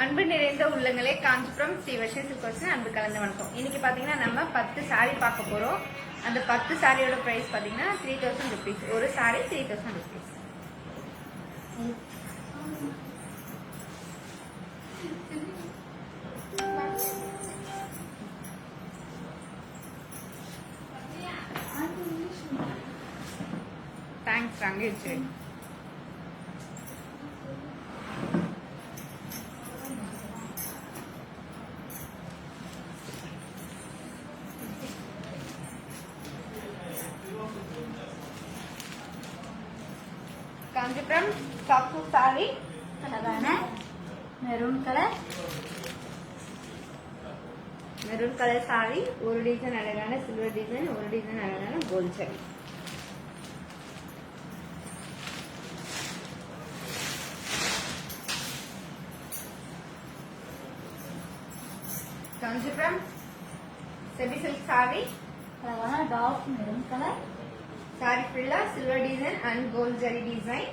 அன்பு நிறைந்த உள்ளங்களே, காஞ்சிபுரம் ஸ்ரீ வர்ஷி சில்க்ஸ் அன்பு கலந்து வணக்கம். இன்னைக்கு பாத்தீங்கன்னா நம்ம 10 சாரி பார்க்க போறோம். அந்த 10 சாரியோட பிரைஸ் பாத்தீங்கன்னா 3000 rupees. ஒரு சாரி 3000 rupees. தேங்க்ஸ் ரங்கேஜ். कांजीपुरम सॉफ्ट साड़ी लगाना मेरून कलर साड़ी और डिजाइन अलगाना सिल्वर डिजाइन और डिजाइन अलगाना gold sari Kanchipuram semi silk sari लगाना डार्क मेरून कलर साड़ी फुल्ला silver design and gold zari design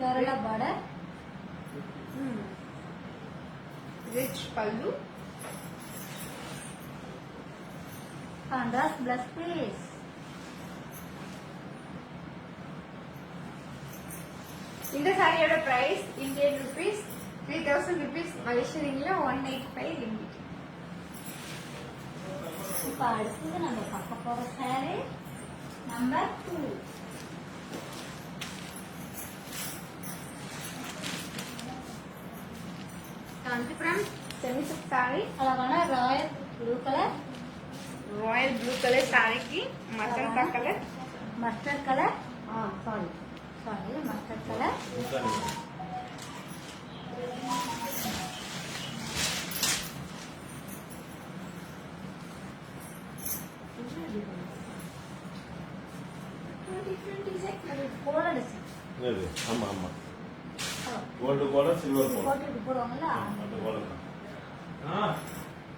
Kerala border rich pallu contrast blouse piece இந்த சாரியோட price Indian rupees 3000 rupees Malaysian ரிங்கில 185 ringgit. இப்போ அடுத்து நம்ம பார்க்க போற sari number 2 Kanchipuram semi silk sari लगाना रॉयल ब्लू कलर साड़ी की मटन का colour mustard colour sorry mustard colour gold border silver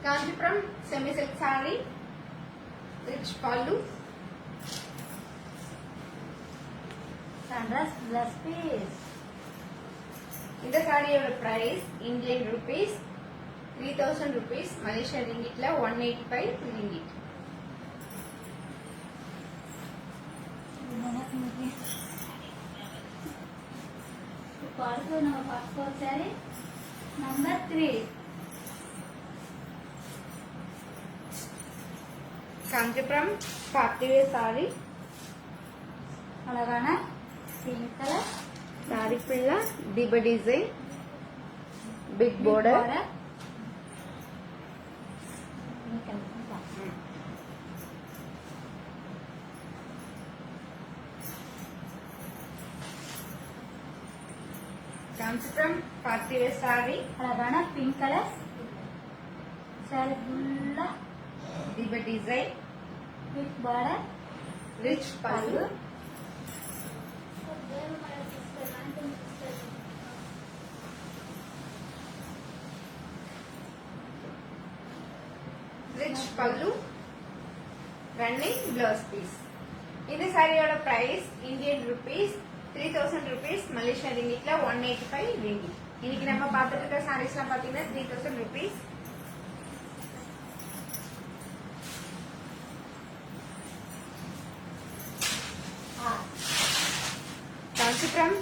Kanchipuram semi silk sari rich pallu contrast blouse piece இந்த சாரியோட price Indian rupees 3000 rupees Malaysian ரிங்கிட்ல 185 ringgit. இப்போ அடுத்து நம்ம பார்க்க போற sari number 3 Kanchipuram party wear sari लगाना पिंक कलर साड़ी फुल्ला deep design big border Kanchipuram party wear sari लगाना पिंक कलर सारी फुल्ला deep design big border rich pallu rich pallu running blouse piece. இந்த சாரியோட price Indian rupees 3000 rupees Malaysian ரிங்கிட்ல 185 ringgit. இன்னைக்கு நம்ம பார்த்துட்டு இருக்க சாரீஸ்லாம் பாத்தீங்கன்னா 3000 rupees. Kanchipuram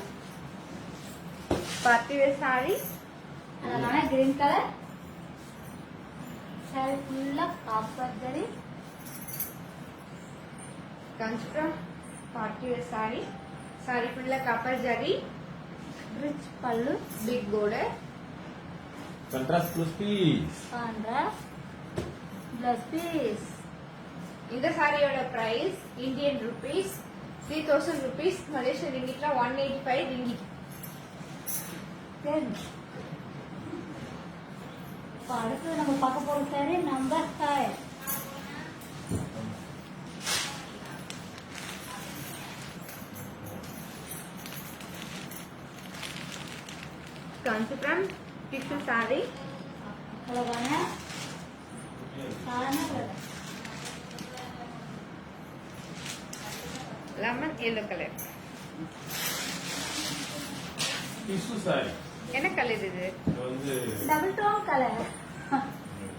party wear sari लगाना ग्रीन कलर सारी फुल्ला copper zari Kanchipuram party wear sari sari फुल्ला copper zari rich pallu big border contrast blouse piece contrast blouse piece. இந்த சாரியோட price Indian rupees 3000 rupees Malaysian ரிங்கிட்ல 185 ringgit. இப்போ அடுத்து நம்ம பார்க்க போற சாரி नंबर 5 कांजीपुरम टिश्यू साड़ी लगाना lemon yellow colour tissue sari என்ன கலர் இது? இது வந்து டபுள் டோன் கலர்.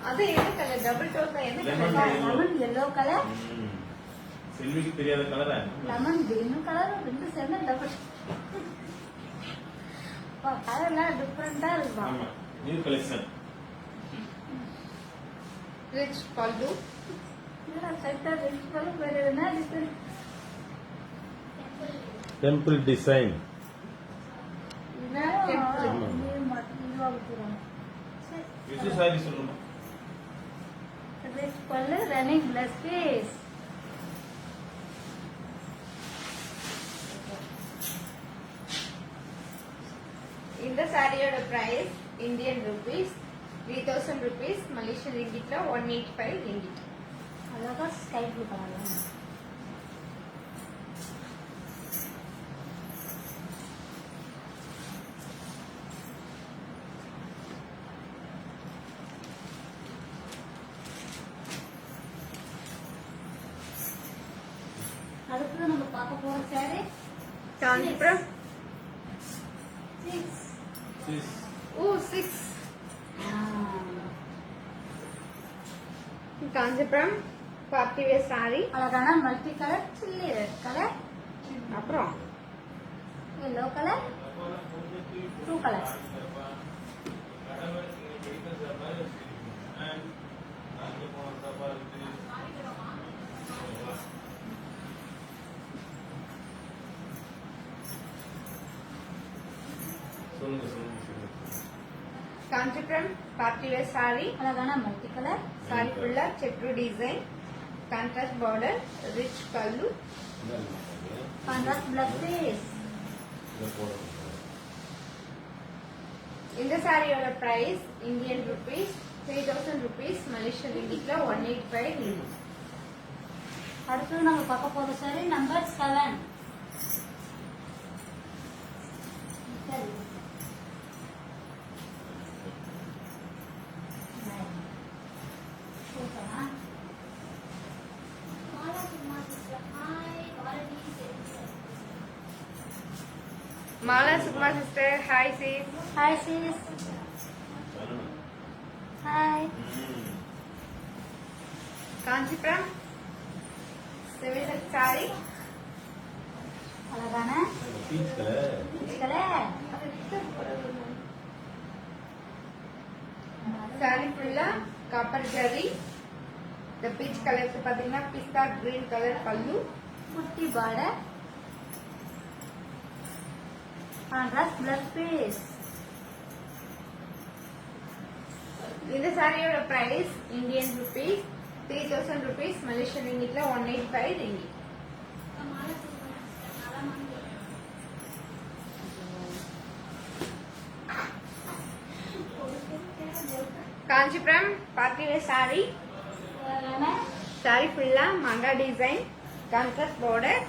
அது என்ன கலர்? டபுள் டோன் என்ன Lemon colour? yellow. Lemon yellow colour, ம். செல்விக்கு தெரியாத கலரா? லெமன் கிரீன் கலர் ரெண்டு சேர்ந்து டபுள். கலர்லாம் டிஃப்ரெண்டா இருக்குமா? ஆமா, new collection. Rich pallu. Temple design. இது சாரி சொல்லுமா? Running blouse piece. இந்த சாரியோட price Indian rupees 3000 rupees, Malaysian ரிங்கிட்ல 185 ரிங்கிட். அழகா ஸ்கை ப்ளூ கலர். அடுத்து நம்ம பார்க்க போற சாரி காஞ்சிபுரம். சிக்ஸ். ஓ 6. Kanchipuram party wear sari. அழகான multi colour chilli red colour, அப்புறம் எல்லோ கலர், ப்ளூ கலர். சொல்லுங்க சொல்லுங்க சொல்லுங்க. Kanchipuram party wear sari. அழகான மல்டி கலர். சாரி ஃபுல்லா செக்ரு design, contrast border, rich pallu. Contrast blouse piece. இந்த சாரியோட price Indian rupees 3000 rupees, Malaysian ரிங்கிட்ல 185 ரிங்கிட். அடுத்து நம்ம பார்க்க போற sari number 7. Mala Sukuma sister, hi சீஸ். ஹாய் சீஸ். ஹாய். காஞ்சிபுரம் சிவில் சாரி. அழகான peach colour. Peach colour. Sari ஃபுல்லா காப்பர் ஜரி. இந்த பீச் கலருக்கு பாத்தீங்கன்னா பிஸ்தா கிரீன் கலர் பல்லு. குட்டி பார்டர். Contrast blouse piece. இந்த சாரியோட price Indian rupees 3000 rupees, Malaysian ரிங்கிட்ல 185 ringgit. Kanchipuram party wear sari. அழகான சாரி ஃபுல்லா மங்கா டிசைன், கான்ட்ராஸ்ட் பார்டர்.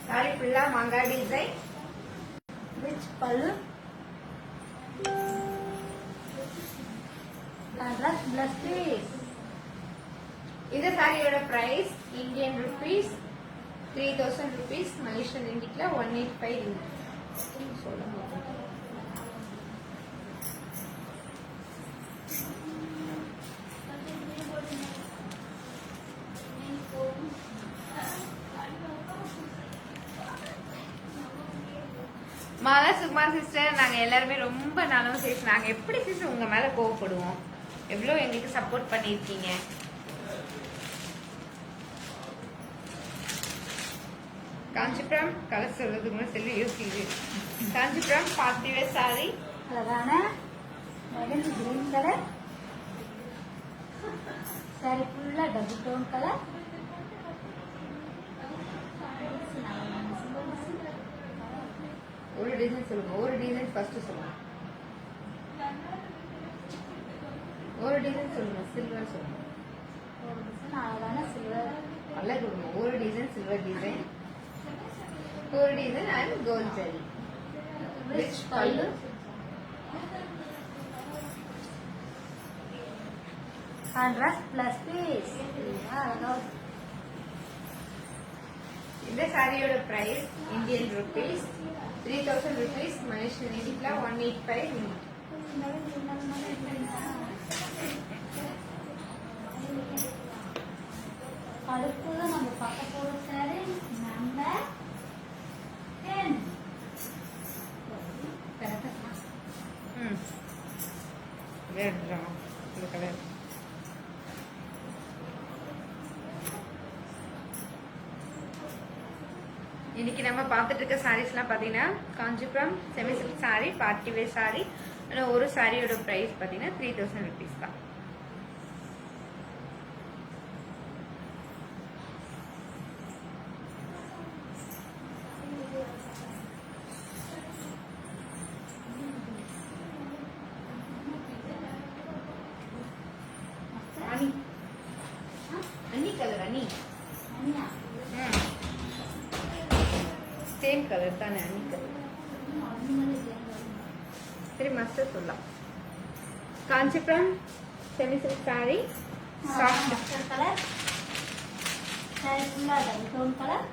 சாரி ஃபுல்லா மங்கா design, rich pallu. Contrast blouse piece. இந்த சாரியோட price Indian rupees 3000 rupees, Malaysian ரிங்கிட்ல 185 ரிங்கிட். மாலா சுகுமா சிஸ்டர், நாங்க எல்லாருமே ரொம்ப நல்லவங்க சிஸ்டர். நாங்க எப்படி சிஸ்டர் உங்க மேல கோவப்படுவோம்? எவ்வளவு எங்களுக்கு சப்போர்ட் பண்ணிருக்கீங்க. காஞ்சிபுரம் கலர் சொல்றதுக்கு முன்னாடி செல்வி யோசிக்குது. Kanchipuram party wear sari. அழகான மெகந்தி கிரீன் கலர். சாரி ஃபுல்லா டபுள் டோன் கலர். ஒரு டிசைன் சொல்லுங்க, ஒரு டிசைன் ஃபர்ஸ்ட் சொல்லுங்க. ஒரு டிசைன் சொல்லுங்க, சில்வர் சொல்லுங்க. ஒரு டிசைன் அழகான சில்வர். நல்லா கொடுங்க. ஒரு டிசைன் சில்வர் டிசைன், ஒரு design and gold zari. Rich pallu. Contrast blouse piece. அழகா இந்த சாரியோட price Indian rupees 3000 rupees Malaysian ரிங்கிட்ல 185 ringgit. அடுத்தது நம்ம பார்க்க போற சாரி நம்பர் 10. ரெட் இந்த கலர். இன்னைக்கு நம்ம பார்த்துட்டு இருக்க சாரீஸ்லாம் பார்த்தீங்கன்னா Kanchipuram semi silk sari, party wear sari. ஒரு சாரியோட பிரைஸ் பார்த்தீங்கன்னா 3000 rupees தான். அனி அனி கலர் அனி அனியா சேம் கலர் தானே அனி கலர். அனிமலே சரி மஸ்ட் சொல்லலாம். Kanchipuram semi silk sorry soft colour sari ஃபுல்லா டவுன் கலர்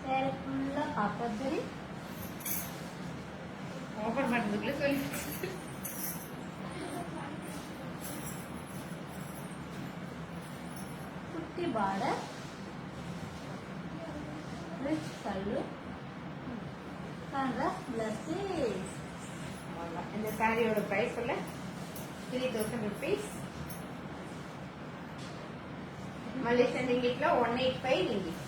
சாரி ஃபுல்லா காப்பர் ஜரி ஓபன் பண்ணுறதுக்குள்ள சொல்லி குட்டி பார்டர் ரிச் கல்லு காண்ற பிளஸ் இந்த சாரியோட பிரைஸ் சொல்ல 3000 rupees மலேசியன் ரிங்கிட்ல 185 ringgit.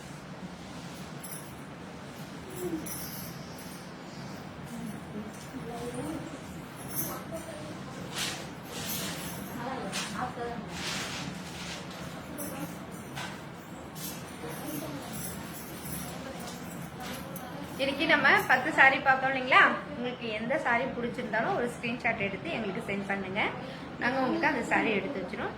இன்னைக்கு நம்ம 10 சாரி பார்த்தோம் இல்லைங்களா? உங்களுக்கு எந்த சாரி பிடிச்சிருந்தாலும் ஒரு ஸ்கிரீன்ஷாட் எடுத்து எங்களுக்கு சென்ட் பண்ணுங்க. நாங்கள் உங்களுக்கு அந்த சாரி எடுத்து வச்சிரும்.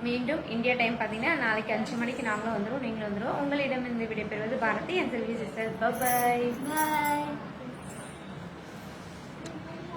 மீண்டும் இந்தியா டைம் பார்த்தீங்கன்னா நாளைக்கு 5 மணிக்கு நாங்களும் வந்துடும், நீங்களும் வந்துடும். உங்களிடம் இந்த விடைபெறுவது Bharathi and Selvi sister. Bye bye.